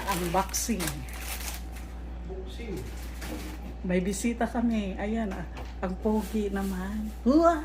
Unboxing. May bisita kami. Ayan, ang pogi naman. Huwa!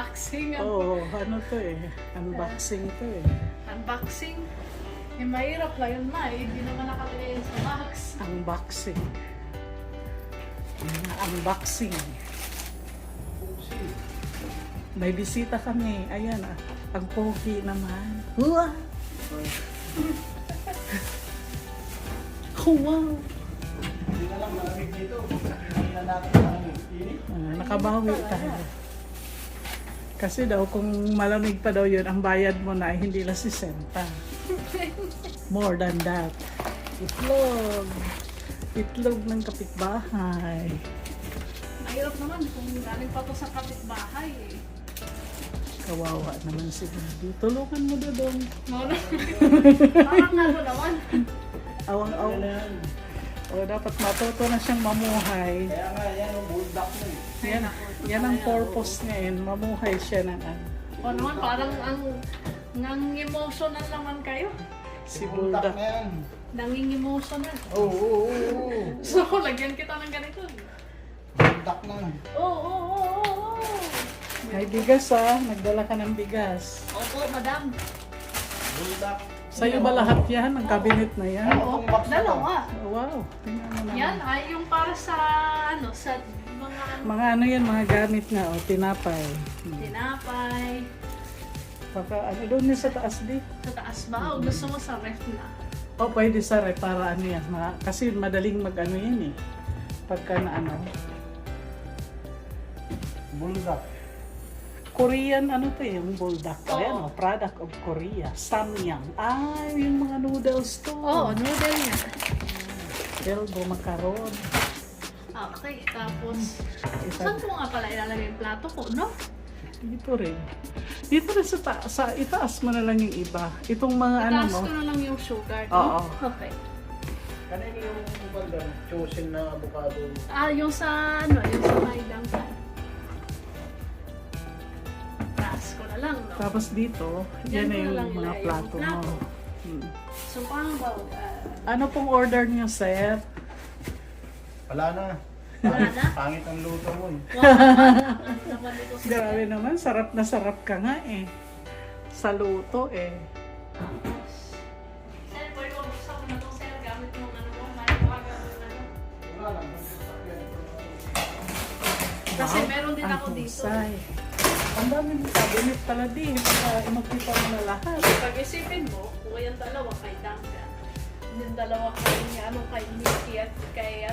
Unboxing. Oo, ano to eh. Unboxing to eh. Unboxing? Eh, mahirap lang yun ma. Hindi naman nakalagay yun sa box. Unboxing. Unboxing. May bisita kami. Ayan, ang pogi naman. Wow! Wow! Hindi na lang malamig dito. Hindi na natin ang init. Nakabawi tayo. Kasi daw, kung malamig pa daw yun, ang bayad mo na ay hindi lang 60. More than that. Itlog. Itlog ng kapitbahay. Mahirap naman kung galing pa to sa kapitbahay eh. Kawawa naman si Daddy. Tulungan mo doon. Parang ano naman. Awang-awang. O, dapat matuto na siyang mamuhay. Kaya nga, yan ang bulldog na eh. Yan ang purpose niya yun. Mamuhay siya ng ano. O naman, parang ang emotional naman kayo. Si Bulldog Bulldog. na yan. Nanging emotional. Oo. So, lagyan kita ng ganito. Bulldog na. Oo. May bigas nagdala ka ng bigas. Opo, madam. Bulldog. Sa'yo ba lahat yan? Ang cabinet na yan? Oo, dalawa. Wow. Tingnan mo naman. Yan ay yung para sa sa mga Mga ano yan, mga gamit nga. O, tinapay. tinapay. Baka ano doon yun sa taas di. Sa taas ba? O gusto mo sa ref na? O, pwede sa rep para ano yan. Kasi madaling mag ano yan eh. Pagka na ano. Bulldog. Korean ano to yung bulldog. Oo. Ayan o, product of Korea. Samyang. Ay, yung mga noodles to. Oo, noodle niya. Elbo, macaron. Okay, tapos Isa, saan ko nga pala ilalagay yung plato ko, no? dito rin. Dito rin sa itaas mo na lang yung iba. Itong mga ano Itaas mo. ko na lang yung sugar, Oo. no? Okay. Kanina yung bandang chosen na avocado. Yung sa yung sa maidang ka. Taas ko na lang, no? Tapos dito, Yan yan na ko na yung lang mga ilagay yung plato mo. plato. Hmm. So, paano ba? Ano pong order niyo, sir? Wala na. Wala na? Pangit ang luto mo eh. Ano naman ito sa Grabe naman, sarap na sarap ka nga eh. Sa luto eh. Sir, pwede mo buksan ko na itong sir. Gamit mo ano mo. Maliwagan mo ano. Wala lang. Kasi meron din Ang ako dito. husay. Ang dami mo cabinet pala din. Para makita mo na lahat. Pag-isipin mo, kung yung dalawa kay Duncan, yung dalawa kay Mickey at kay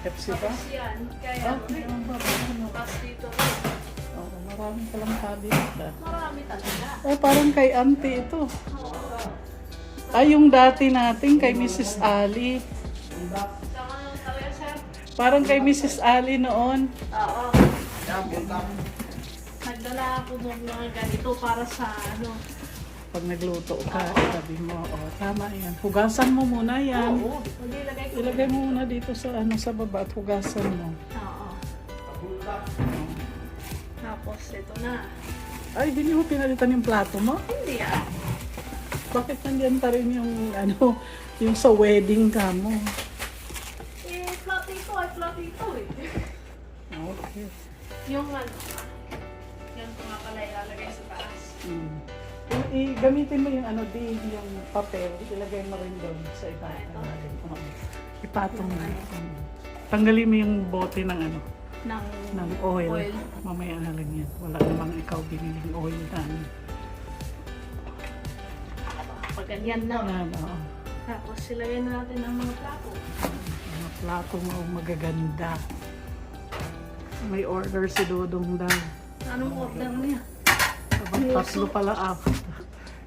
Pepsi ba? tapos yan, kay Okay, ang ano. tapos dito rin. Oo, marami palang cabinet Marami talaga. Eh, parang kay auntie ito. Oo. Ay, yung dati natin kay Mrs. Ali. Tama lang talaga, sir. Parang kay Mrs. Ali noon. Oo. Yan, bulldog. Nagdala ako ng mga ganito para sa Pag nagluto ka, sabi mo, tama yan. Hugasan mo muna yan. Oo. Hindi ilagay ko. Ilagay mo muna dito sa sa baba at hugasan mo. Oo. Bulldog. Tapos ito na. Ay, hindi mo pinalitan yung plato mo? Hindi Bakit nandiyan pa rin yung yung sa wedding ka mo? Flat ito eh. Okay. Yung yan ko nga pala ilalagay sa taas. Gamitin mo yung yung papel, ilagay mo rin doon sa ipatong. Oo. Ipatong mo. Tanggalin mo yung bote ng ng oil. Mamaya na lang yan. Wala namang ikaw biniling oil na. Pag ganyan na. Oo. Tapos silagay na natin ang mga plato. Mga plato mo magaganda. May order si Dodong daw. Anong order niya? Tatlo pala, apat.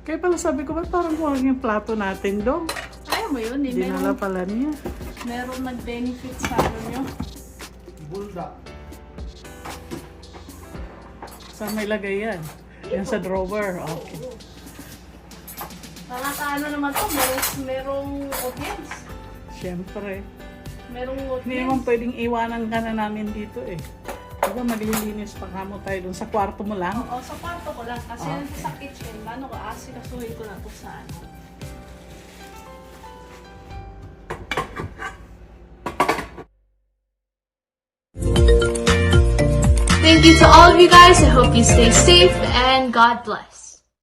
Kaya pala sabi ko, ba't parang kulang yung plato natin, Dong? Ayaw mo yun, eh. Dinala pala niya. Meron nag-benefit sa nyo. Bulldog. Saan may lagay yan? Yan sa drawer. Okay. Nakakaano naman to, merong audience. Siyempre. Merong Hindi naman audience. pwedeng iwanan ka na namin dito eh. Diba maglilinis pa kamo tayo dun sa kwarto mo lang? Oo, sa kwarto ko lang. Kasi nandito sa kitchen, asikasuhin ko na to sa Thank thank you to all of you guys. I hope you stay safe and God bless.